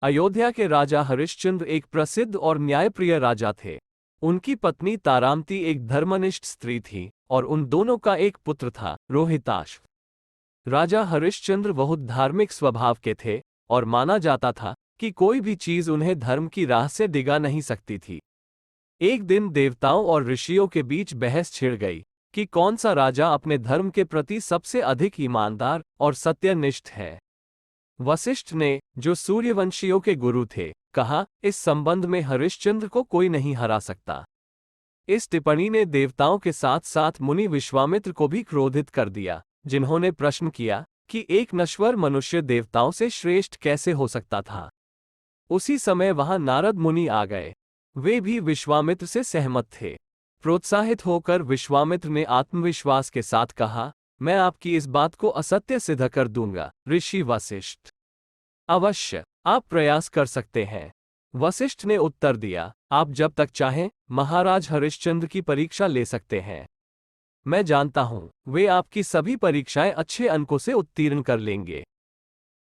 अयोध्या के राजा हरिश्चंद्र एक प्रसिद्ध और न्यायप्रिय राजा थे। उनकी पत्नी तारामती एक धर्मनिष्ठ स्त्री थी और उन दोनों का एक पुत्र था, रोहिताश्व। राजा हरिश्चंद्र बहुत धार्मिक स्वभाव के थे और माना जाता था कि कोई भी चीज उन्हें धर्म की राह से डिगा नहीं सकती थी। एक दिन देवताओं और ऋषियों के बीच बहस छिड़ गई कि कौन सा राजा अपने धर्म के प्रति सबसे अधिक ईमानदार और सत्यनिष्ठ है। वशिष्ठ ने, जो सूर्यवंशियों के गुरु थे, कहा, इस संबंध में हरिश्चंद्र को कोई नहीं हरा सकता। इस टिप्पणी ने देवताओं के साथ साथ मुनि विश्वामित्र को भी क्रोधित कर दिया, जिन्होंने प्रश्न किया कि एक नश्वर मनुष्य देवताओं से श्रेष्ठ कैसे हो सकता था। उसी समय वहां नारद मुनि आ गए। वे भी विश्वामित्र से सहमत थे। प्रोत्साहित होकर विश्वामित्र ने आत्मविश्वास के साथ कहा, मैं आपकी इस बात को असत्य सिद्ध कर दूंगा, ऋषि वशिष्ठ। अवश्य, आप प्रयास कर सकते हैं। वशिष्ठ ने उत्तर दिया, आप जब तक चाहें महाराज हरिश्चंद्र की परीक्षा ले सकते हैं। मैं जानता हूं, वे आपकी सभी परीक्षाएं अच्छे अंकों से उत्तीर्ण कर लेंगे।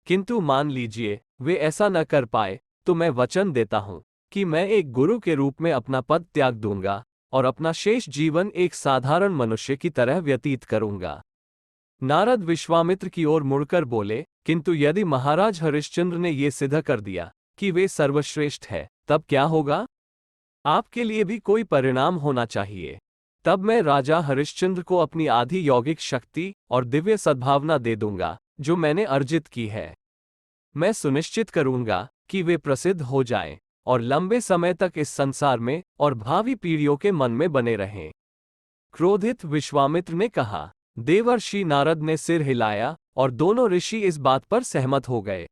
किंतु मान लीजिए वे ऐसा न कर पाए, तो मैं वचन देता हूं कि मैं एक गुरु के रूप में अपना पद त्याग दूंगा और अपना शेष जीवन एक साधारण मनुष्य की तरह व्यतीत करूंगा। नारद विश्वामित्र की ओर मुड़कर बोले, किंतु यदि महाराज हरिश्चंद्र ने ये सिद्ध कर दिया कि वे सर्वश्रेष्ठ है, तब क्या होगा? आपके लिए भी कोई परिणाम होना चाहिए। तब मैं राजा हरिश्चंद्र को अपनी आधी यौगिक शक्ति और दिव्य सद्भावना दे दूंगा जो मैंने अर्जित की है। मैं सुनिश्चित करूंगा कि वे प्रसिद्ध हो जाएं और लंबे समय तक इस संसार में और भावी पीढ़ियों के मन में बने रहें। क्रोधित विश्वामित्र ने कहा। देवर्षि नारद ने सिर हिलाया और दोनों ऋषि इस बात पर सहमत हो गए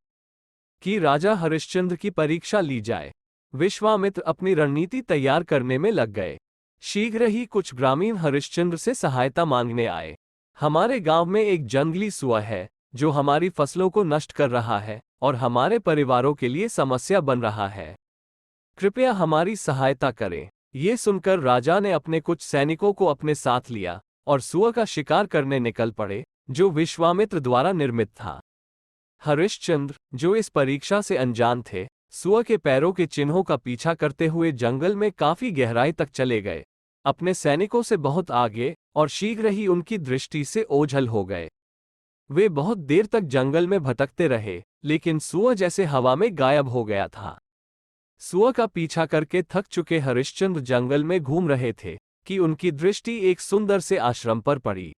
कि राजा हरिश्चंद्र की परीक्षा ली जाए। विश्वामित्र अपनी रणनीति तैयार करने में लग गए। शीघ्र ही कुछ ग्रामीण हरिश्चंद्र से सहायता मांगने आए। हमारे गांव में एक जंगली सुअर है जो हमारी फसलों को नष्ट कर रहा है और हमारे परिवारों के लिए समस्या बन रहा है। कृपया हमारी सहायता करें। ये सुनकर राजा ने अपने कुछ सैनिकों को अपने साथ लिया और सुअर का शिकार करने निकल पड़े, जो विश्वामित्र द्वारा निर्मित था। हरिश्चंद्र, जो इस परीक्षा से अनजान थे, सुअर के पैरों के चिन्हों का पीछा करते हुए जंगल में काफी गहराई तक चले गए, अपने सैनिकों से बहुत आगे, और शीघ्र ही उनकी दृष्टि से ओझल हो गए। वे बहुत देर तक जंगल में भटकते रहे, लेकिन सुअर जैसे हवा में गायब हो गया था। सुअर का पीछा करके थक चुके हरिश्चंद्र जंगल में घूम रहे थे कि उनकी दृष्टि एक सुंदर से आश्रम पर पड़ी।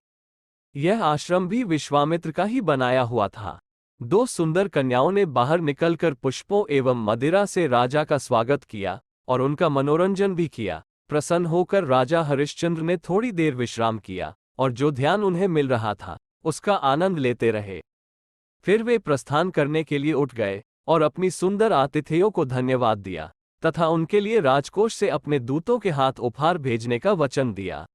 यह आश्रम भी विश्वामित्र का ही बनाया हुआ था। दो सुंदर कन्याओं ने बाहर निकलकर पुष्पों एवं मदिरा से राजा का स्वागत किया और उनका मनोरंजन भी किया। प्रसन्न होकर राजा हरिश्चंद्र ने थोड़ी देर विश्राम किया और जो ध्यान उन्हें मिल रहा था उसका आनंद लेते रहे। फिर वे प्रस्थान करने के लिए उठ गए और अपनी सुंदर आतिथेयों को धन्यवाद दिया तथा उनके लिए राजकोष से अपने दूतों के हाथ उपहार भेजने का वचन दिया।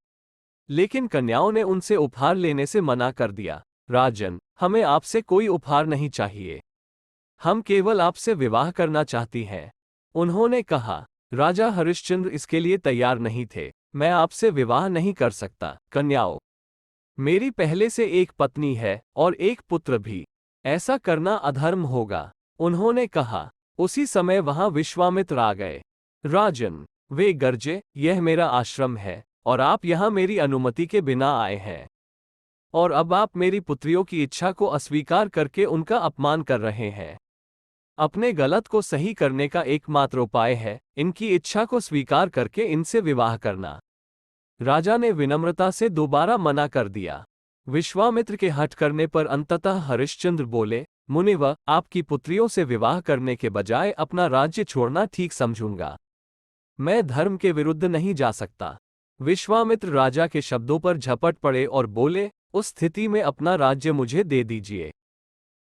लेकिन कन्याओं ने उनसे उपहार लेने से मना कर दिया। राजन, हमें आपसे कोई उपहार नहीं चाहिए। हम केवल आपसे विवाह करना चाहती हैं। उन्होंने कहा। राजा हरिश्चंद्र इसके लिए तैयार नहीं थे। मैं आपसे विवाह नहीं कर सकता। कन्याओं, मेरी पहले से एक पत्नी है और एक पुत्र भी। ऐसा करना अधर्म होगा, उन्होंने कहा। उसी समय वहां विश्वामित्र आ गए। राजन, वे गरजे, यह मेरा आश्रम है और आप यहां मेरी अनुमति के बिना आए हैं, और अब आप मेरी पुत्रियों की इच्छा को अस्वीकार करके उनका अपमान कर रहे हैं। अपने गलत को सही करने का एकमात्र उपाय है इनकी इच्छा को स्वीकार करके इनसे विवाह करना। राजा ने विनम्रता से दोबारा मना कर दिया। विश्वामित्र के हठ करने पर अंततः हरिश्चंद्र बोले, मुनिवर, आपकी पुत्रियों से विवाह करने के बजाय अपना राज्य छोड़ना ठीक समझूंगा। मैं धर्म के विरुद्ध नहीं जा सकता। विश्वामित्र राजा के शब्दों पर झपट पड़े और बोले, उस स्थिति में अपना राज्य मुझे दे दीजिए।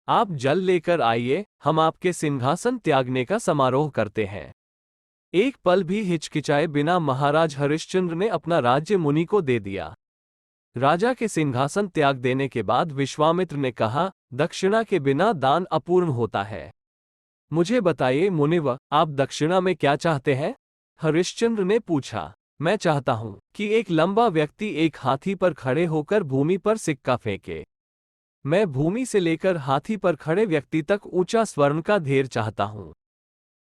आप जल लेकर आइए, हम आपके सिंहासन त्यागने का समारोह करते हैं। एक पल भी हिचकिचाए बिना महाराज हरिश्चंद्र ने अपना राज्य मुनि को दे दिया। राजा के सिंहासन त्याग देने के बाद विश्वामित्र ने कहा, दक्षिणा के बिना दान अपूर्ण होता है। मुझे बताइए मुनिवर, आप दक्षिणा में क्या चाहते हैं? हरिश्चंद्र ने पूछा। मैं चाहता हूं कि एक लंबा व्यक्ति एक हाथी पर खड़े होकर भूमि पर सिक्का फेंके। मैं भूमि से लेकर हाथी पर खड़े व्यक्ति तक ऊंचा स्वर्ण का ढेर चाहता हूं।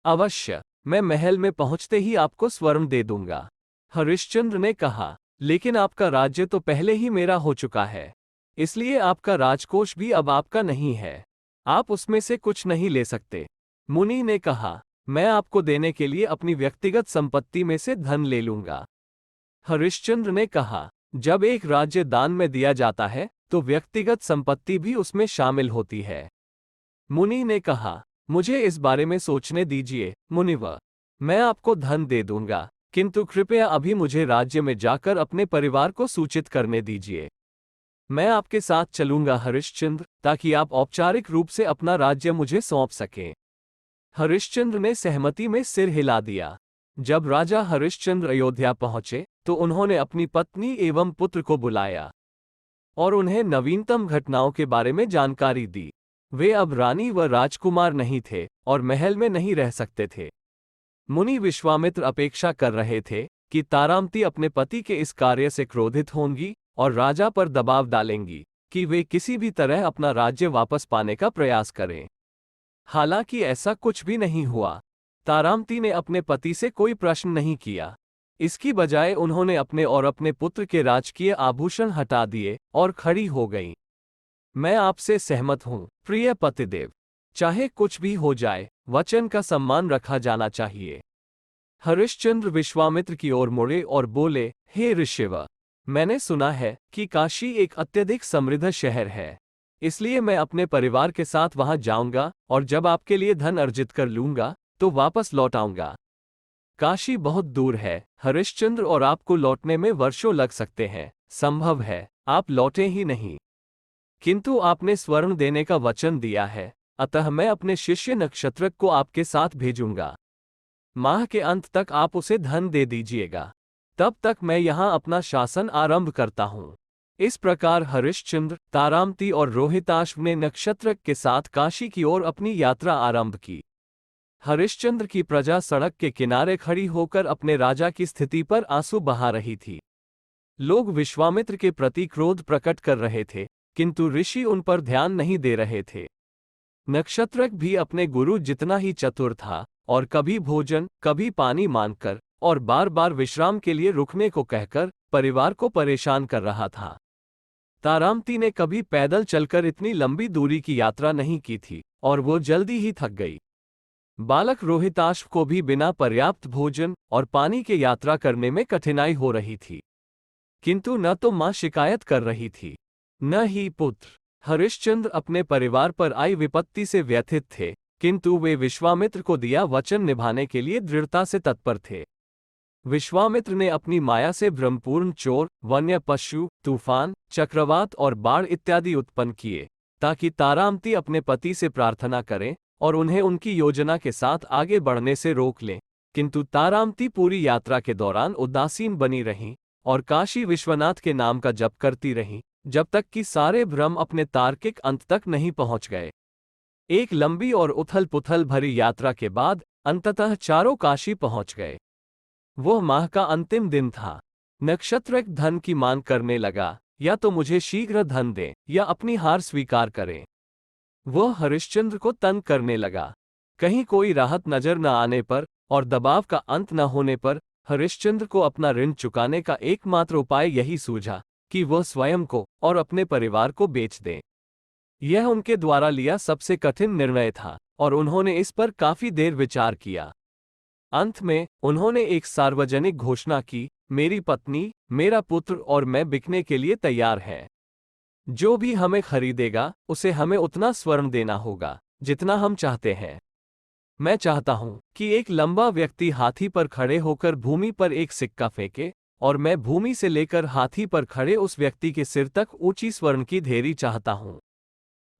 अवश्य, मैं महल में पहुंचते ही आपको स्वर्ण दे दूंगा। हरिश्चंद्र ने कहा, लेकिन आपका राज्य तो पहले ही मेरा हो चुका है, इसलिए आपका राजकोष भी अब आपका नहीं है। आप उसमें से कुछ नहीं ले सकते। मुनि ने कहा, मैं आपको देने के लिए अपनी व्यक्तिगत संपत्ति में से धन ले लूंगा। हरिश्चंद्र ने कहा, जब एक राज्य दान में दिया जाता है तो व्यक्तिगत संपत्ति भी उसमें शामिल होती है। मुनि ने कहा, मुझे इस बारे में सोचने दीजिए मुनिवर। मैं आपको धन दे दूंगा, किंतु कृपया अभी मुझे राज्य में जाकर अपने परिवार को सूचित करने दीजिए। मैं आपके साथ चलूंगा हरिश्चंद्र, ताकि आप औपचारिक रूप से अपना राज्य मुझे सौंप सकें। हरिश्चंद्र ने सहमति में सिर हिला दिया। जब राजा हरिश्चंद्र अयोध्या पहुंचे तो उन्होंने अपनी पत्नी एवं पुत्र को बुलाया और उन्हें नवीनतम घटनाओं के बारे में जानकारी दी। वे अब रानी व राजकुमार नहीं थे और महल में नहीं रह सकते थे। मुनि विश्वामित्र अपेक्षा कर रहे थे कि तारामती अपने पति के इस कार्य से क्रोधित होंगी और राजा पर दबाव डालेंगी कि वे किसी भी तरह अपना राज्य वापस पाने का प्रयास करें। हालांकि ऐसा कुछ भी नहीं हुआ। तारामती ने अपने पति से कोई प्रश्न नहीं किया। इसकी बजाय उन्होंने अपने और अपने पुत्र के राजकीय आभूषण हटा दिए और खड़ी हो गईं। मैं आपसे सहमत हूं, प्रिय पतिदेव। चाहे कुछ भी हो जाए, वचन का सम्मान रखा जाना चाहिए। हरिश्चंद्र विश्वामित्र की ओर मुड़े और बोले, हे ऋषिवर, मैंने सुना है कि काशी एक अत्यधिक समृद्ध शहर है, इसलिए मैं अपने परिवार के साथ वहां जाऊंगा और जब आपके लिए धन अर्जित कर लूंगा तो वापस लौट आऊंगा। काशी बहुत दूर है हरिश्चंद्र, और आपको लौटने में वर्षों लग सकते हैं। संभव है आप लौटे ही नहीं, किंतु आपने स्वर्ण देने का वचन दिया है, अतः मैं अपने शिष्य नक्षत्रक को आपके साथ भेजूंगा। माह के अंत तक आप उसे धन दे दीजिएगा। तब तक मैं यहां अपना शासन आरंभ करता हूं। इस प्रकार हरिश्चंद्र, तारामती और रोहिताश्व ने नक्षत्रक के साथ काशी की ओर अपनी यात्रा आरंभ की। हरिश्चंद्र की प्रजा सड़क के किनारे खड़ी होकर अपने राजा की स्थिति पर आंसू बहा रही थी। लोग विश्वामित्र के प्रति क्रोध प्रकट कर रहे थे, किंतु ऋषि उन पर ध्यान नहीं दे रहे थे। नक्षत्रक भी अपने गुरु जितना ही चतुर था और कभी भोजन, कभी पानी मांगकर और बार बार विश्राम के लिए रुकने को कहकर परिवार को परेशान कर रहा था। तारामती ने कभी पैदल चलकर इतनी लंबी दूरी की यात्रा नहीं की थी और वो जल्दी ही थक गई। बालक रोहिताश्व को भी बिना पर्याप्त भोजन और पानी के यात्रा करने में कठिनाई हो रही थी, किंतु न तो मां शिकायत कर रही थी, न ही पुत्र। हरिश्चंद्र अपने परिवार पर आई विपत्ति से व्यथित थे, किंतु वे विश्वामित्र को दिया वचन निभाने के लिए दृढ़ता से तत्पर थे। विश्वामित्र ने अपनी माया से भ्रमपूर्ण चोर, वन्य पशु, तूफान, चक्रवात और बाढ़ इत्यादि उत्पन्न किए, ताकि तारामती अपने पति से प्रार्थना करें और उन्हें उनकी योजना के साथ आगे बढ़ने से रोक लें। किंतु तारामती पूरी यात्रा के दौरान उदासीन बनी रहीं और काशी विश्वनाथ के नाम का जप करती रहीं, जब तक कि सारे भ्रम अपने तार्किक अंत तक नहीं पहुंच गए। एक लंबी और उथल पुथल भरी यात्रा के बाद अंततः चारों काशी पहुंच गए। वह माह का अंतिम दिन था। नक्षत्रक धन की मांग करने लगा, या तो मुझे शीघ्र धन दें या अपनी हार स्वीकार करें। वह हरिश्चंद्र को तंग करने लगा। कहीं कोई राहत नजर न आने पर और दबाव का अंत न होने पर हरिश्चंद्र को अपना ऋण चुकाने का एकमात्र उपाय यही सूझा कि वह स्वयं को और अपने परिवार को बेच दें। यह उनके द्वारा लिया सबसे कठिन निर्णय था और उन्होंने इस पर काफी देर विचार किया। अंत में उन्होंने एक सार्वजनिक घोषणा की, मेरी पत्नी, मेरा पुत्र और मैं बिकने के लिए तैयार हैं। जो भी हमें खरीदेगा उसे हमें उतना स्वर्ण देना होगा जितना हम चाहते हैं। मैं चाहता हूं कि एक लंबा व्यक्ति हाथी पर खड़े होकर भूमि पर एक सिक्का फेंके और मैं भूमि से लेकर हाथी पर खड़े उस व्यक्ति के सिर तक ऊंची स्वर्ण की ढेरी चाहता हूं।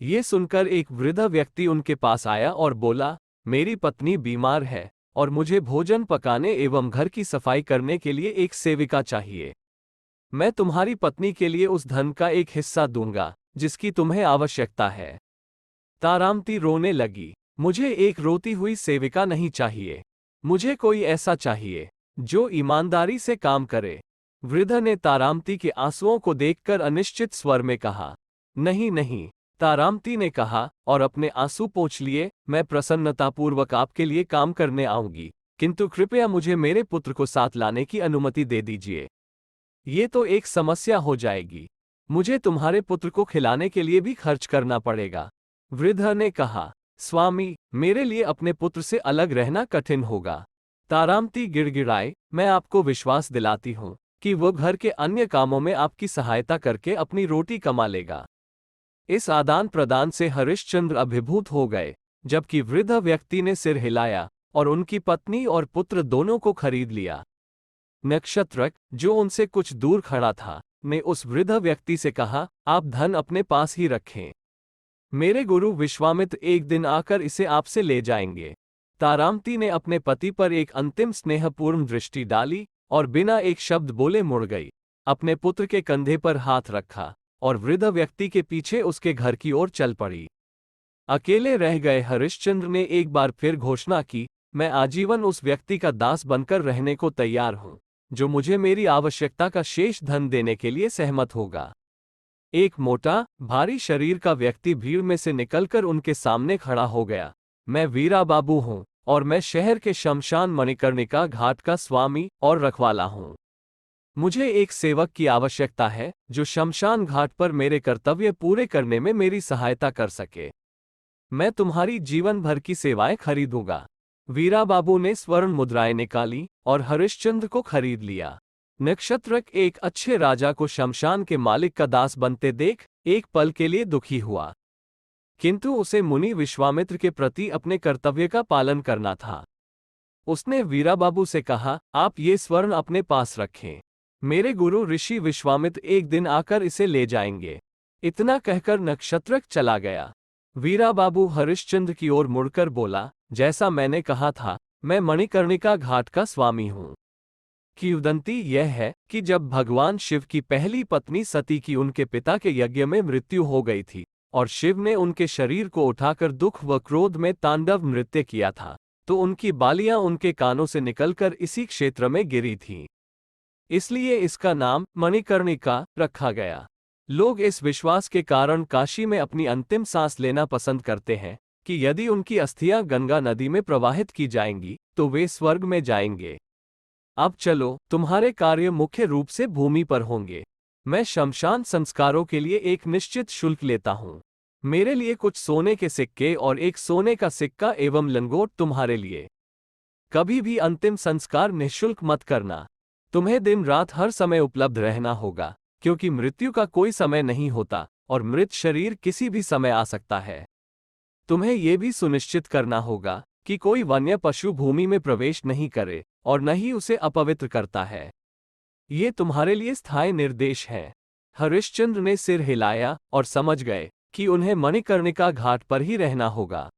ये सुनकर एक वृद्ध व्यक्ति उनके पास आया और बोला, मेरी पत्नी बीमार है और मुझे भोजन पकाने एवं घर की सफाई करने के लिए एक सेविका चाहिए। मैं तुम्हारी पत्नी के लिए उस धन का एक हिस्सा दूंगा जिसकी तुम्हें आवश्यकता है। तारामती रोने लगी, मुझे एक रोती हुई सेविका नहीं चाहिए, मुझे कोई ऐसा चाहिए जो ईमानदारी से काम करे। वृद्ध ने तारामती के आंसुओं को देखकर अनिश्चित स्वर में कहा, नहीं नहीं, तारामती ने कहा और अपने आंसू पोंछ लिए, मैं प्रसन्नतापूर्वक आपके लिए काम करने आऊंगी, किंतु कृपया मुझे मेरे पुत्र को साथ लाने की अनुमति दे दीजिए। ये तो एक समस्या हो जाएगी। मुझे तुम्हारे पुत्र को खिलाने के लिए भी खर्च करना पड़ेगा। वृद्ध ने कहा, स्वामी, मेरे लिए अपने पुत्र से अलग रहना कठिन होगा। तारामती गिड़गिड़ाए, मैं आपको विश्वास दिलाती हूँ कि वो घर के अन्य कामों में आपकी सहायता करके अपनी रोटी कमा लेगा। इस आदान प्रदान से हरिश्चंद्र अभिभूत हो गए, जबकि वृद्ध व्यक्ति ने सिर हिलाया और उनकी पत्नी और पुत्र दोनों को खरीद लिया। नक्षत्रक, जो उनसे कुछ दूर खड़ा था, ने उस वृद्ध व्यक्ति से कहा, आप धन अपने पास ही रखें। मेरे गुरु विश्वामित्र एक दिन आकर इसे आपसे ले जाएंगे। तारामती ने अपने पति पर एक अंतिम स्नेहपूर्ण दृष्टि डाली और बिना एक शब्द बोले मुड़ गई, अपने पुत्र के कंधे पर हाथ रखा और वृद्ध व्यक्ति के पीछे उसके घर की ओर चल पड़ी। अकेले रह गए हरिश्चंद्र ने एक बार फिर घोषणा की, मैं आजीवन उस व्यक्ति का दास बनकर रहने को तैयार हूं, जो मुझे मेरी आवश्यकता का शेष धन देने के लिए सहमत होगा। एक मोटा, भारी शरीर का व्यक्ति भीड़ में से निकलकर उनके सामने खड़ा हो गया। मैं वीरा बाबू हूं और मैं शहर के शमशान मणिकर्णिका घाट का स्वामी और रखवाला हूं। मुझे एक सेवक की आवश्यकता है जो शमशान घाट पर मेरे कर्तव्य पूरे करने में मेरी सहायता कर सके। मैं तुम्हारी जीवन भर की सेवाएं खरीदूंगा। वीरा बाबू ने स्वर्ण मुद्राएं निकाली और हरिश्चंद्र को खरीद लिया। नक्षत्रक एक अच्छे राजा को शमशान के मालिक का दास बनते देख एक पल के लिए दुखी हुआ, किंतु उसे मुनि विश्वामित्र के प्रति अपने कर्तव्य का पालन करना था। उसने वीरा बाबू से कहा, आप ये स्वर्ण अपने पास रखें, मेरे गुरु ऋषि विश्वामित्र एक दिन आकर इसे ले जाएंगे। इतना कहकर नक्षत्रक चला गया। वीरा बाबू हरिश्चंद्र की ओर मुड़कर बोला, जैसा मैंने कहा था, मैं मणिकर्णिका घाट का स्वामी हूं। किंवदंती यह है कि जब भगवान शिव की पहली पत्नी सती की उनके पिता के यज्ञ में मृत्यु हो गई थी और शिव ने उनके शरीर को उठाकर दुख व क्रोध में तांडव नृत्य किया था, तो उनकी बालियां उनके कानों से निकलकर इसी क्षेत्र में गिरी थीं। इसलिए इसका नाम मणिकर्णिका रखा गया। लोग इस विश्वास के कारण काशी में अपनी अंतिम सांस लेना पसंद करते हैं कि यदि उनकी अस्थियां गंगा नदी में प्रवाहित की जाएंगी तो वे स्वर्ग में जाएंगे। अब चलो, तुम्हारे कार्य मुख्य रूप से भूमि पर होंगे। मैं शमशान संस्कारों के लिए एक निश्चित शुल्क लेता हूँ। मेरे लिए कुछ सोने के सिक्के और एक सोने का सिक्का एवं लंगोट तुम्हारे लिए। कभी भी अंतिम संस्कार निःशुल्क मत करना। तुम्हें दिन रात हर समय उपलब्ध रहना होगा, क्योंकि मृत्यु का कोई समय नहीं होता और मृत शरीर किसी भी समय आ सकता है। तुम्हें यह भी सुनिश्चित करना होगा कि कोई वन्य पशु भूमि में प्रवेश नहीं करे और न ही उसे अपवित्र करता है। ये तुम्हारे लिए स्थायी निर्देश है। हरिश्चंद्र ने सिर हिलाया और समझ गए कि उन्हें मणिकर्णिका घाट पर ही रहना होगा।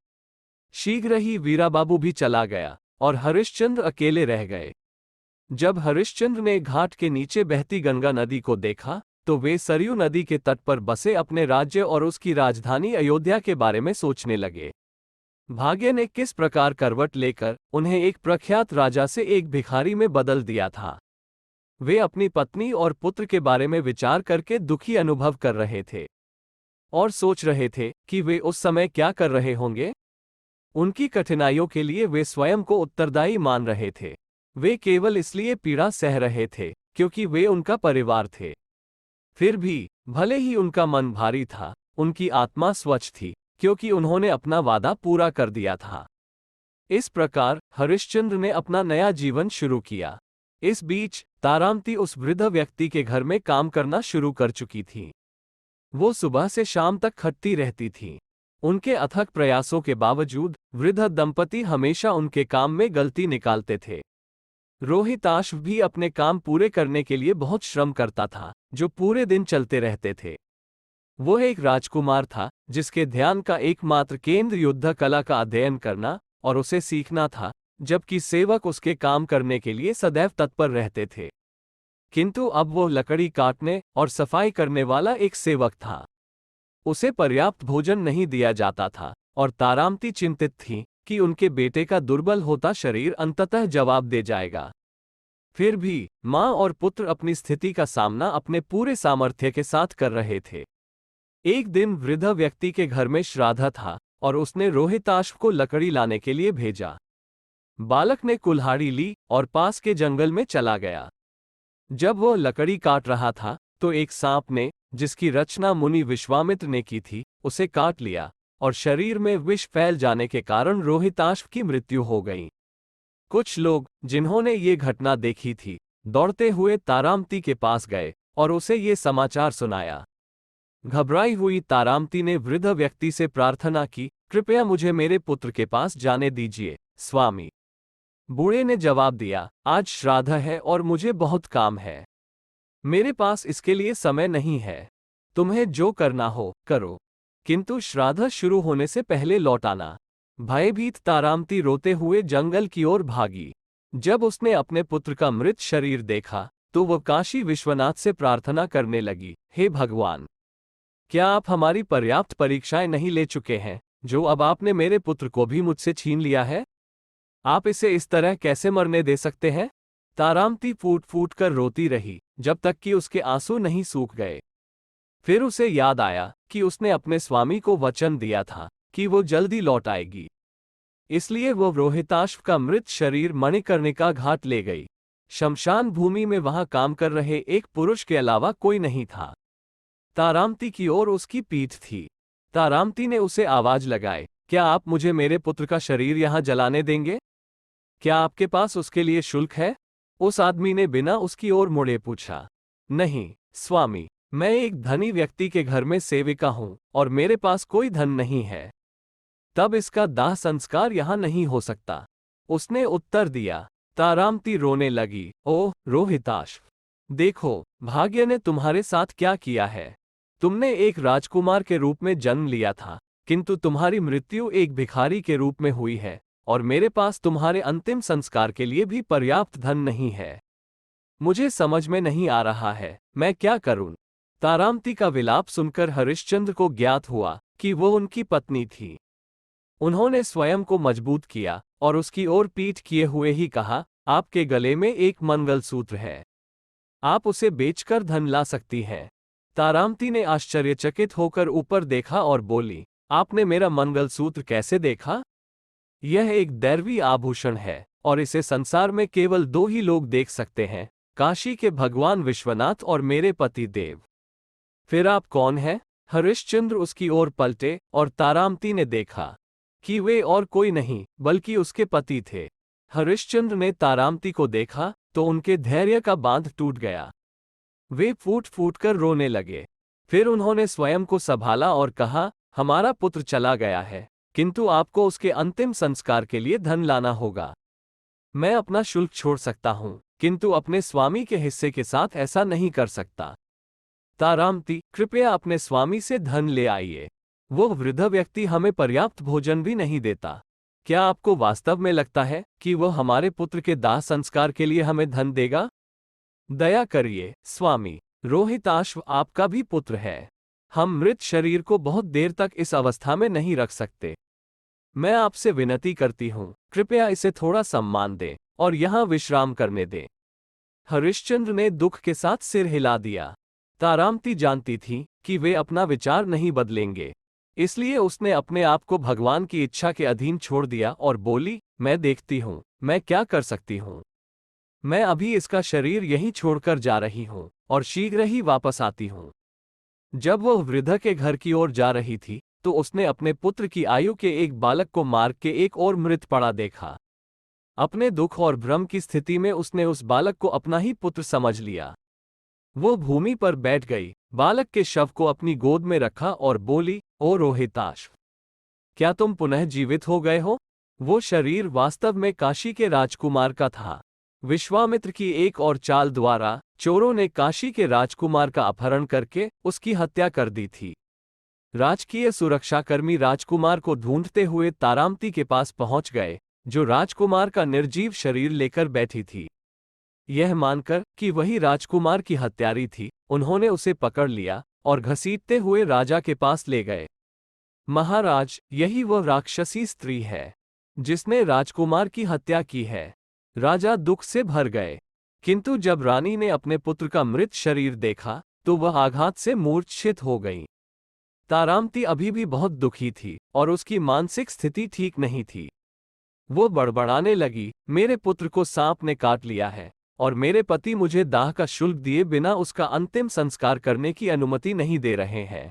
शीघ्र ही वीरा बाबू भी चला गया और हरिश्चंद्र अकेले रह गए। जब हरिश्चंद्र ने घाट के नीचे बहती गंगा नदी को देखा तो वे सरयू नदी के तट पर बसे अपने राज्य और उसकी राजधानी अयोध्या के बारे में सोचने लगे। भाग्य ने किस प्रकार करवट लेकर उन्हें एक प्रख्यात राजा से एक भिखारी में बदल दिया था। वे अपनी पत्नी और पुत्र के बारे में विचार करके दुखी अनुभव कर रहे थे और सोच रहे थे कि वे उस समय क्या कर रहे होंगे। उनकी कठिनाइयों के लिए वे स्वयं को उत्तरदायी मान रहे थे। वे केवल इसलिए पीड़ा सह रहे थे क्योंकि वे उनका परिवार थे। फिर भी भले ही उनका मन भारी था, उनकी आत्मा स्वच्छ थी, क्योंकि उन्होंने अपना वादा पूरा कर दिया था। इस प्रकार हरिश्चंद्र ने अपना नया जीवन शुरू किया। इस बीच तारामती उस वृद्ध व्यक्ति के घर में काम करना शुरू कर चुकी थी। वो सुबह से शाम तक खटती रहती थी। उनके अथक प्रयासों के बावजूद वृद्ध दंपति हमेशा उनके काम में गलती निकालते थे। रोहिताश्व भी अपने काम पूरे करने के लिए बहुत श्रम करता था, जो पूरे दिन चलते रहते थे। वो एक राजकुमार था जिसके ध्यान का एकमात्र केंद्र युद्ध कला का अध्ययन करना और उसे सीखना था, जबकि सेवक उसके काम करने के लिए सदैव तत्पर रहते थे। किंतु अब वो लकड़ी काटने और सफाई करने वाला एक सेवक था। उसे पर्याप्त भोजन नहीं दिया जाता था और तारामती चिंतित थी कि उनके बेटे का दुर्बल होता शरीर अंततः जवाब दे जाएगा। फिर भी मां और पुत्र अपनी स्थिति का सामना अपने पूरे सामर्थ्य के साथ कर रहे थे। एक दिन वृद्ध व्यक्ति के घर में श्राद्ध था और उसने रोहिताश्व को लकड़ी लाने के लिए भेजा। बालक ने कुल्हाड़ी ली और पास के जंगल में चला गया। जब वह लकड़ी काट रहा था तो एक सांप ने, जिसकी रचना मुनि विश्वामित्र ने की थी, उसे काट लिया और शरीर में विष फैल जाने के कारण रोहिताश्व की मृत्यु हो गई। कुछ लोग, जिन्होंने ये घटना देखी थी, दौड़ते हुए तारामती के पास गए और उसे ये समाचार सुनाया। घबराई हुई तारामती ने वृद्ध व्यक्ति से प्रार्थना की, कृपया मुझे मेरे पुत्र के पास जाने दीजिए, स्वामी। बूढ़े ने जवाब दिया, आज श्राद्ध है और मुझे बहुत काम है। मेरे पास इसके लिए समय नहीं है। तुम्हें जो करना हो करो, किंतु श्राद्ध शुरू होने से पहले लौट आना। भयभीत तारामती रोते हुए जंगल की ओर भागी। जब उसने अपने पुत्र का मृत शरीर देखा तो वह काशी विश्वनाथ से प्रार्थना करने लगी, हे भगवान, क्या आप हमारी पर्याप्त परीक्षाएं नहीं ले चुके हैं, जो अब आपने मेरे पुत्र को भी मुझसे छीन लिया है? आप इसे इस तरह कैसे मरने दे सकते हैं? तारामती फूट फूट कर रोती रही जब तक कि उसके आंसू नहीं सूख गए। फिर उसे याद आया कि उसने अपने स्वामी को वचन दिया था कि वो जल्दी लौट आएगी। इसलिए वो रोहिताश्व का मृत शरीर मणिकर्णिका घाट ले गई। शमशान भूमि में वहां काम कर रहे एक पुरुष के अलावा कोई नहीं था। तारामती की ओर उसकी पीठ थी। तारामती ने उसे आवाज लगाए, क्या आप मुझे मेरे पुत्र का शरीर यहां जलाने देंगे? क्या आपके पास उसके लिए शुल्क है? उस आदमी ने बिना उसकी ओर मुड़े पूछा, नहीं स्वामी, मैं एक धनी व्यक्ति के घर में सेविका हूं और मेरे पास कोई धन नहीं है। तब इसका दाह संस्कार यहां नहीं हो सकता, उसने उत्तर दिया। तारामती रोने लगी, ओह रोहिताश्व, देखो भाग्य ने तुम्हारे साथ क्या किया है। तुमने एक राजकुमार के रूप में जन्म लिया था, किंतु तुम्हारी मृत्यु एक भिखारी के रूप में हुई है और मेरे पास तुम्हारे अंतिम संस्कार के लिए भी पर्याप्त धन नहीं है। मुझे समझ में नहीं आ रहा है, मैं क्या करूं? तारामती का विलाप सुनकर हरिश्चंद्र को ज्ञात हुआ कि वो उनकी पत्नी थी। उन्होंने स्वयं को मजबूत किया और उसकी ओर पीठ किए हुए ही कहा, आपके गले में एक मंगलसूत्र है, आप उसे बेचकर धन ला सकती हैं। तारामती ने आश्चर्यचकित होकर ऊपर देखा और बोली, आपने मेरा मंगलसूत्र कैसे देखा? यह एक दैवी आभूषण है और इसे संसार में केवल दो ही लोग देख सकते हैं, काशी के भगवान विश्वनाथ और मेरे पति देव। फिर आप कौन हैं? हरिश्चंद्र उसकी ओर पलटे और तारामती ने देखा कि वे और कोई नहीं बल्कि उसके पति थे। हरिश्चंद्र ने तारामती को देखा तो उनके धैर्य का बांध टूट गया। वे फूट फूट कर रोने लगे। फिर उन्होंने स्वयं को संभाला और कहा, हमारा पुत्र चला गया है, किंतु आपको उसके अंतिम संस्कार के लिए धन लाना होगा। मैं अपना शुल्क छोड़ सकता हूं, किंतु अपने स्वामी के हिस्से के साथ ऐसा नहीं कर सकता। तारामती, कृपया अपने स्वामी से धन ले आइए। वो वृद्ध व्यक्ति हमें पर्याप्त भोजन भी नहीं देता। क्या आपको वास्तव में लगता है कि वह हमारे पुत्र के दाह संस्कार के लिए हमें धन देगा? दया करिए स्वामी, रोहिताश्व आपका भी पुत्र है। हम मृत शरीर को बहुत देर तक इस अवस्था में नहीं रख सकते। मैं आपसे विनती करती हूं, कृपया इसे थोड़ा सम्मान दें और यहां विश्राम करने दें। हरिश्चंद्र ने दुख के साथ सिर हिला दिया। तारामती जानती थी कि वे अपना विचार नहीं बदलेंगे, इसलिए उसने अपने आप को भगवान की इच्छा के अधीन छोड़ दिया और बोली, मैं देखती हूं, मैं क्या कर सकती हूं। मैं अभी इसका शरीर यहीं छोड़कर जा रही हूं और शीघ्र ही वापस आती हूं। जब वह वृद्ध के घर की ओर जा रही थी तो उसने अपने पुत्र की आयु के एक बालक को मार्ग के एक ओर मृत पड़ा देखा। अपने दुख और भ्रम की स्थिति में उसने उस बालक को अपना ही पुत्र समझ लिया। वो भूमि पर बैठ गई, बालक के शव को अपनी गोद में रखा और बोली, ओ रोहिताश्व, क्या तुम पुनः जीवित हो गए हो? वो शरीर वास्तव में काशी के राजकुमार का था। विश्वामित्र की एक और चाल द्वारा चोरों ने काशी के राजकुमार का अपहरण करके उसकी हत्या कर दी थी। राजकीय सुरक्षाकर्मी राजकुमार को ढूंढते हुए तारामती के पास पहुंच गए, जो राजकुमार का निर्जीव शरीर लेकर बैठी थी। यह मानकर कि वही राजकुमार की हत्यारी थी, उन्होंने उसे पकड़ लिया और घसीटते हुए राजा के पास ले गए। महाराज, यही वह राक्षसी स्त्री है जिसने राजकुमार की हत्या की है। राजा दुख से भर गए, किंतु जब रानी ने अपने पुत्र का मृत शरीर देखा तो वह आघात से मूर्छित हो गई। तारामती अभी भी बहुत दुखी थी और उसकी मानसिक स्थिति ठीक नहीं थी। वो बड़बड़ाने लगी, मेरे पुत्र को सांप ने काट लिया है और मेरे पति मुझे दाह का शुल्क दिए बिना उसका अंतिम संस्कार करने की अनुमति नहीं दे रहे हैं।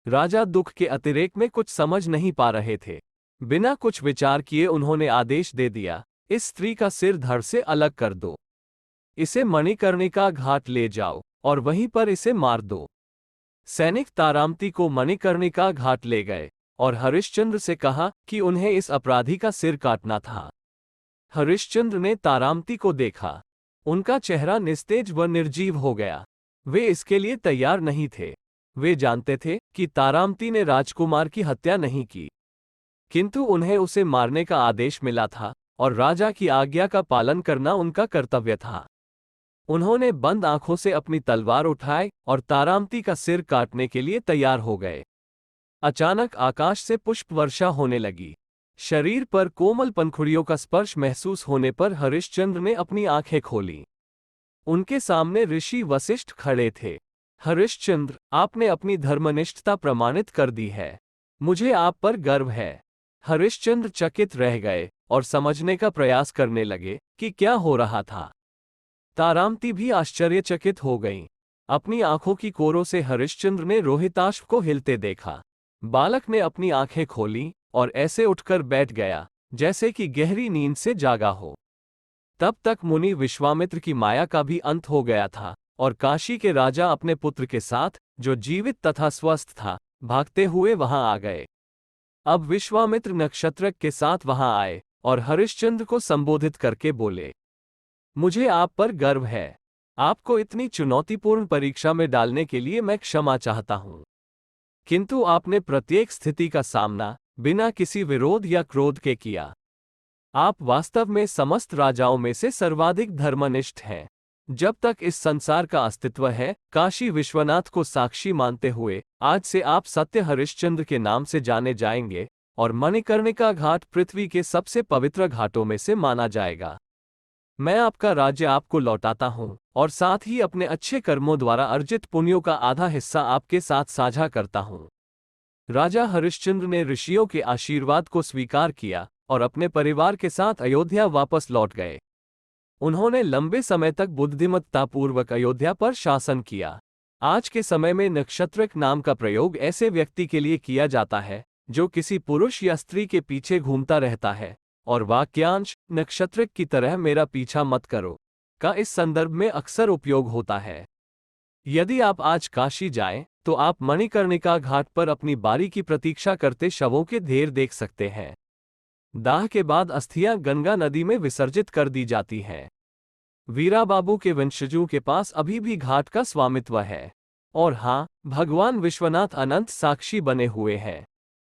राजा दुख के अतिरेक में कुछ समझ नहीं पा रहे थे। बिना कुछ विचार किए उन्होंने आदेश दे दिया, इस स्त्री का सिर धड़ से अलग कर दो। इसे मणिकर्णिका घाट ले जाओ और वहीं पर इसे मार दो। सैनिक तारामती को मणिकर्णिका घाट ले गए और हरिश्चंद्र से कहा कि उन्हें इस अपराधी का सिर काटना था। हरिश्चंद्र ने तारामती को देखा। उनका चेहरा निस्तेज व निर्जीव हो गया। वे इसके लिए तैयार नहीं थे। वे जानते थे कि तारामती ने राजकुमार की हत्या नहीं की, किंतु उन्हें उसे मारने का आदेश मिला था और राजा की आज्ञा का पालन करना उनका कर्तव्य था। उन्होंने बंद आंखों से अपनी तलवार उठाई और तारामती का सिर काटने के लिए तैयार हो गए। अचानक आकाश से पुष्प वर्षा होने लगी। शरीर पर कोमल पंखुड़ियों का स्पर्श महसूस होने पर हरिश्चंद्र ने अपनी आंखें खोली। उनके सामने ऋषि वशिष्ठ खड़े थे। हरिश्चंद्र, आपने अपनी धर्मनिष्ठता प्रमाणित कर दी है। मुझे आप पर गर्व है। हरिश्चंद्र चकित रह गए और समझने का प्रयास करने लगे कि क्या हो रहा था। तारामती भी आश्चर्यचकित हो गईं। अपनी आंखों की कोरों से हरिश्चंद्र ने रोहिताश्व को हिलते देखा। बालक ने अपनी आंखें खोली और ऐसे उठकर बैठ गया जैसे कि गहरी नींद से जागा हो। तब तक मुनि विश्वामित्र की माया का भी अंत हो गया था और काशी के राजा अपने पुत्र के साथ, जो जीवित तथा स्वस्थ था, भागते हुए वहां आ गए। अब विश्वामित्र नक्षत्रक के साथ वहां आए और हरिश्चंद्र को संबोधित करके बोले, मुझे आप पर गर्व है। आपको इतनी चुनौतीपूर्ण परीक्षा में डालने के लिए मैं क्षमा चाहता हूं, किंतु आपने प्रत्येक स्थिति का सामना बिना किसी विरोध या क्रोध के किया। आप वास्तव में समस्त राजाओं में से सर्वाधिक धर्मनिष्ठ हैं। जब तक इस संसार का अस्तित्व है, काशी विश्वनाथ को साक्षी मानते हुए आज से आप सत्य हरिश्चंद्र के नाम से जाने जाएंगे और मणिकर्णिका घाट पृथ्वी के सबसे पवित्र घाटों में से माना जाएगा। मैं आपका राज्य आपको लौटाता हूं और साथ ही अपने अच्छे कर्मों द्वारा अर्जित पुण्यों का आधा हिस्सा आपके साथ साझा करता हूं। राजा हरिश्चंद्र ने ऋषियों के आशीर्वाद को स्वीकार किया और अपने परिवार के साथ अयोध्या वापस लौट गए। उन्होंने लंबे समय तक बुद्धिमत्तापूर्वक अयोध्या पर शासन किया। आज के समय में नक्षत्रक नाम का प्रयोग ऐसे व्यक्ति के लिए किया जाता है जो किसी पुरुष या स्त्री के पीछे घूमता रहता है, और वाक्यांश नक्षत्रक की तरह मेरा पीछा मत करो का इस संदर्भ में अक्सर उपयोग होता है। यदि आप आज काशी जाएं, तो आप मणिकर्णिका घाट पर अपनी बारी की प्रतीक्षा करते शवों के ढेर देख सकते हैं। दाह के बाद अस्थियां गंगा नदी में विसर्जित कर दी जाती हैं। वीराबाबू के वंशजों के पास अभी भी घाट का स्वामित्व है। और हाँ, भगवान विश्वनाथ अनंत साक्षी बने हुए हैं।